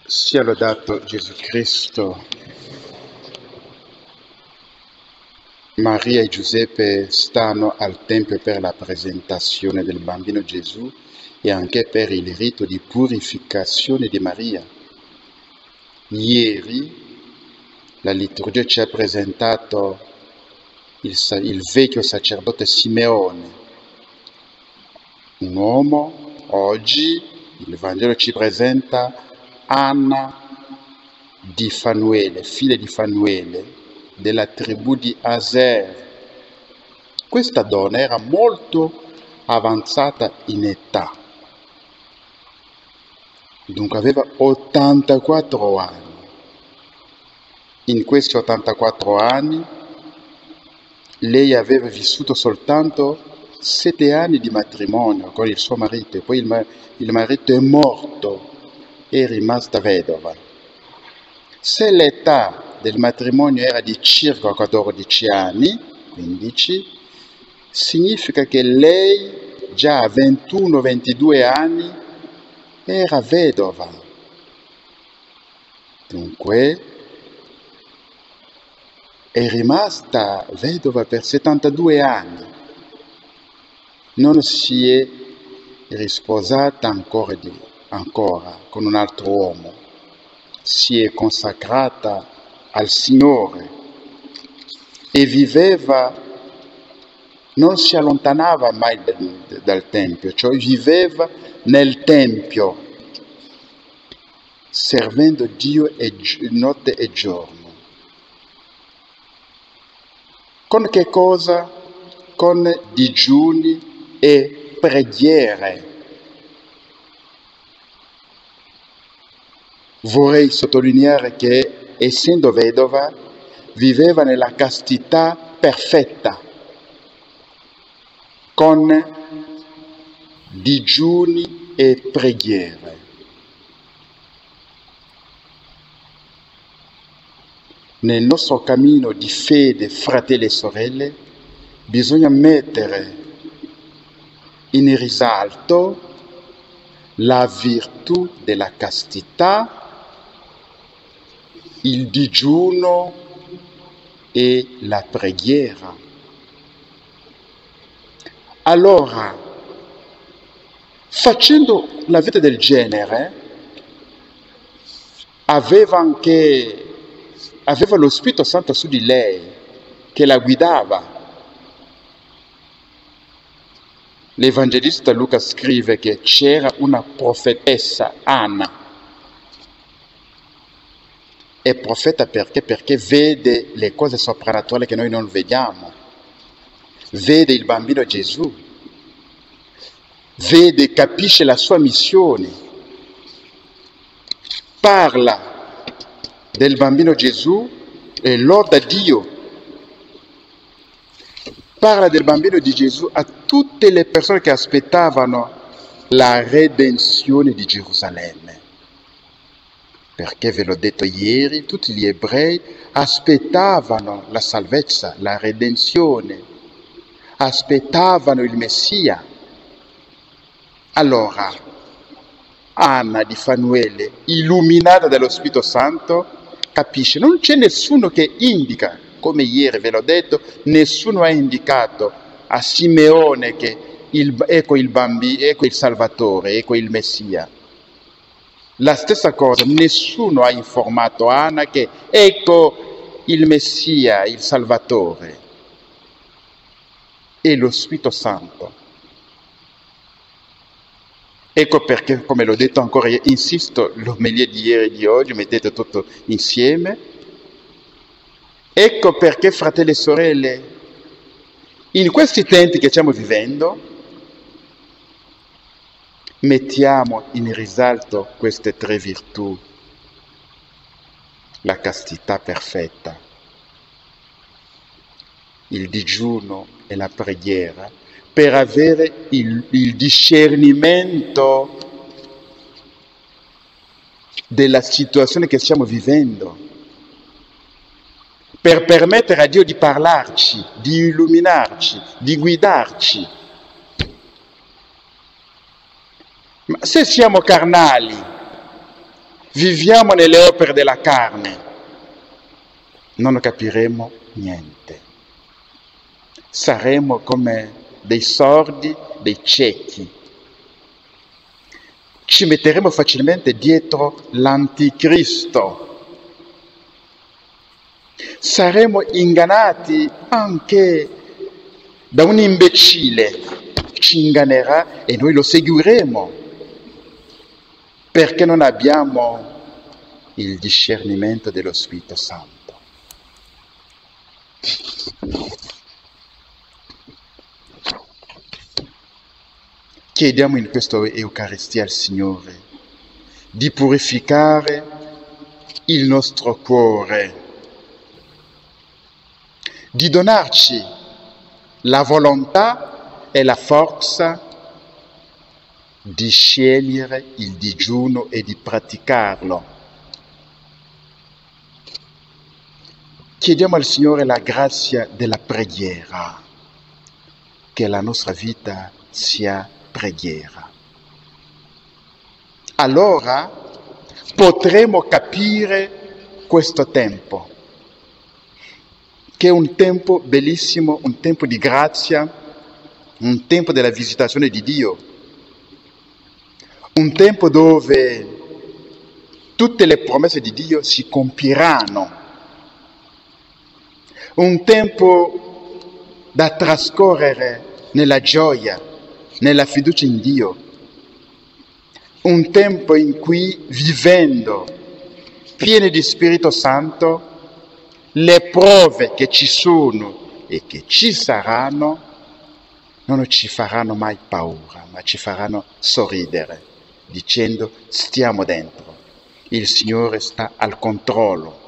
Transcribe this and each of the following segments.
Sia lodato Gesù Cristo. Maria e Giuseppe stanno al Tempio per la presentazione del bambino Gesù e anche per il rito di purificazione di Maria. Ieri la liturgia ci ha presentato il vecchio sacerdote Simeone, un uomo. Oggi il Vangelo ci presenta Anna di Fanuele, figlia di Fanuele, della tribù di Aser. Questa donna era molto avanzata in età, dunque aveva 84 anni. In questi 84 anni lei aveva vissuto soltanto 7 anni di matrimonio con il suo marito, e poi il marito è morto, è rimasta vedova. Se l'età del matrimonio era di circa 14 anni, 15, significa che lei già a 21-22 anni era vedova. Dunque è rimasta vedova per 72 anni. Non si è risposata ancora con un altro uomo. Si è consacrata al Signore e viveva, non si allontanava mai dal Tempio, cioè viveva nel Tempio, servendo Dio notte e giorno. Con che cosa? Con digiuni e preghiere. Vorrei sottolineare che, essendo vedova, viveva nella castità perfetta, con digiuni e preghiere. Nel nostro cammino di fede, fratelli e sorelle, bisogna mettere in risalto la virtù della castità, il digiuno e la preghiera. Allora, facendo la vita del genere, aveva lo Spirito Santo su di lei, che la guidava. L'Evangelista Luca scrive che c'era una profetessa, Anna. È profeta perché? Perché vede le cose soprannaturali che noi non vediamo. Vede il bambino Gesù. Vede, capisce la sua missione. Parla del bambino Gesù e loda Dio. Parla del bambino di Gesù a tutte le persone che aspettavano la redenzione di Gerusalemme. Perché ve l'ho detto ieri, tutti gli ebrei aspettavano la salvezza, la redenzione, aspettavano il Messia. Allora, Anna di Fanuele, illuminata dallo Spirito Santo, capisce, non c'è nessuno che indica, come ieri ve l'ho detto, nessuno ha indicato a Simeone che ecco il bambino, ecco il Salvatore, ecco il Messia. La stessa cosa, nessuno ha informato Anna che ecco il Messia, il Salvatore, e lo Spirito Santo. Ecco perché, come l'ho detto ancora, insisto, l'omelia di ieri e di oggi, mettete tutto insieme. Ecco perché, fratelli e sorelle, in questi tempi che stiamo vivendo, mettiamo in risalto queste 3 virtù: la castità perfetta, il digiuno e la preghiera, per avere il discernimento della situazione che stiamo vivendo, per permettere a Dio di parlarci, di illuminarci, di guidarci. Ma se siamo carnali, viviamo nelle opere della carne, non capiremo niente. Saremo come dei sordi, dei ciechi. Ci metteremo facilmente dietro l'anticristo. Saremo ingannati anche da un imbecille, ci ingannerà e noi lo seguiremo, perché non abbiamo il discernimento dello Spirito Santo. Chiediamo in questa Eucaristia al Signore di purificare il nostro cuore, di donarci la volontà e la forza di scegliere il digiuno e di praticarlo. Chiediamo al Signore la grazia della preghiera, che la nostra vita sia preghiera. Allora potremo capire questo tempo, che è un tempo bellissimo, un tempo di grazia, un tempo della visitazione di Dio, un tempo dove tutte le promesse di Dio si compiranno, un tempo da trascorrere nella gioia, nella fiducia in Dio, un tempo in cui, vivendo pieni di Spirito Santo, le prove che ci sono e che ci saranno non ci faranno mai paura, ma ci faranno sorridere, dicendo: stiamo dentro, il Signore sta al controllo,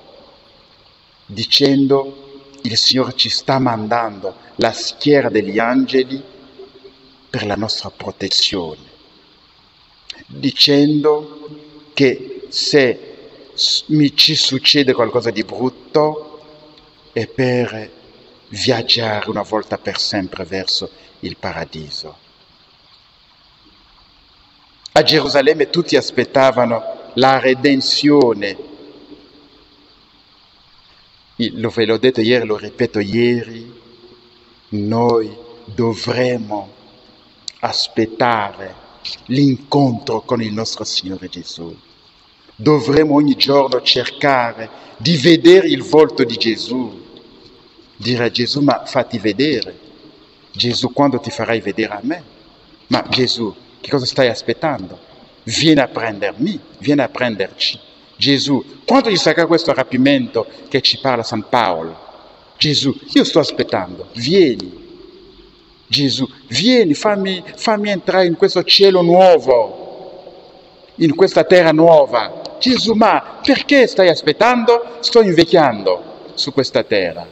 dicendo: il Signore ci sta mandando la schiera degli angeli per la nostra protezione, dicendo che se ci succede qualcosa di brutto è per viaggiare una volta per sempre verso il paradiso. A Gerusalemme tutti aspettavano la redenzione. Ve l'ho detto ieri, lo ripeto ieri, noi dovremo aspettare l'incontro con il nostro Signore Gesù. Dovremo ogni giorno cercare di vedere il volto di Gesù, dire a Gesù: ma fatti vedere. Gesù, quando ti farai vedere a me? Ma Gesù, che cosa stai aspettando? Vieni a prendermi, vieni a prenderci. Gesù, quando ci sarà questo rapimento che ci parla San Paolo? Gesù, io sto aspettando, vieni. Gesù, vieni, fammi entrare in questo cielo nuovo, in questa terra nuova. Gesù, ma perché stai aspettando? Sto invecchiando su questa terra.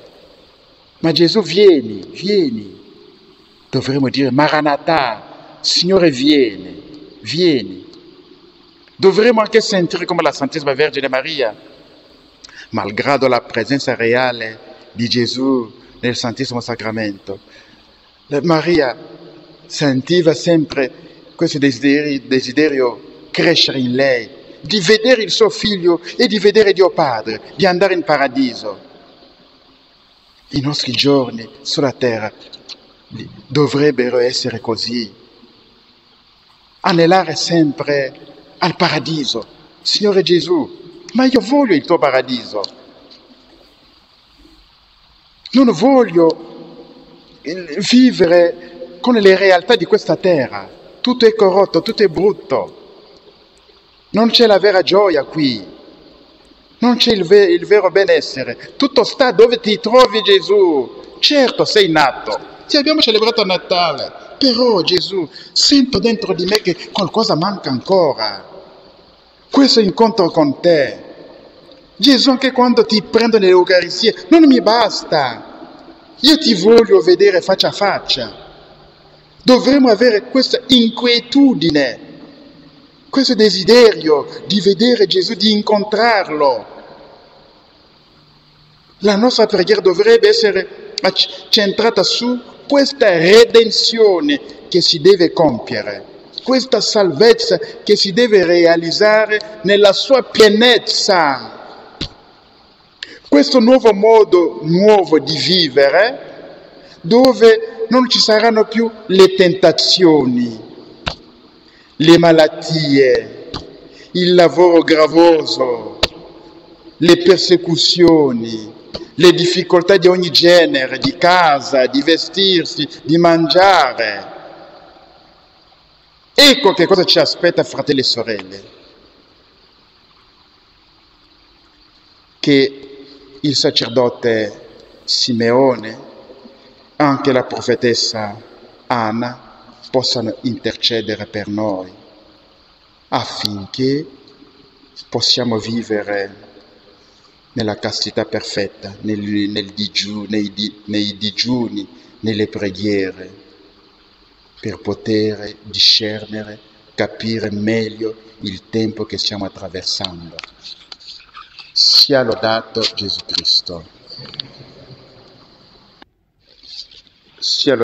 Ma Gesù, vieni, vieni. Dovremmo dire: Maranatha, Signore, vieni, vieni. Dovremmo anche sentire come la Santissima Vergine Maria, malgrado la presenza reale di Gesù nel Santissimo Sacramento, Maria sentiva sempre questo desiderio crescere in lei, di vedere il suo figlio e di vedere Dio Padre, di andare in paradiso. I nostri giorni sulla terra dovrebbero essere così, anelare sempre al paradiso. Signore Gesù, ma io voglio il tuo paradiso, non voglio vivere con le realtà di questa terra. Tutto è corrotto, tutto è brutto, non c'è la vera gioia qui, non c'è il vero benessere, tutto sta dove ti trovi, Gesù. Certo, sei nato, ti abbiamo celebrato Natale, però Gesù, sento dentro di me che qualcosa manca ancora, questo incontro con te. Gesù, anche quando ti prendo nell'Eucaristia, non mi basta, io ti voglio vedere faccia a faccia. Dovremmo avere questa inquietudine, questo desiderio di vedere Gesù, di incontrarlo. La nostra preghiera dovrebbe essere centrata su questa redenzione che si deve compiere, questa salvezza che si deve realizzare nella sua pienezza. Questo nuovo modo di vivere, dove non ci saranno più le tentazioni, le malattie, il lavoro gravoso, le persecuzioni, le difficoltà di ogni genere, di casa, di vestirsi, di mangiare. Ecco che cosa ci aspetta, fratelli e sorelle. Che il sacerdote Simeone, anche la profetessa Anna, possano intercedere per noi, affinché possiamo vivere nella castità perfetta, nei digiuni, nelle preghiere, per poter discernere, capire meglio il tempo che stiamo attraversando. Sia lodato Gesù Cristo. Sia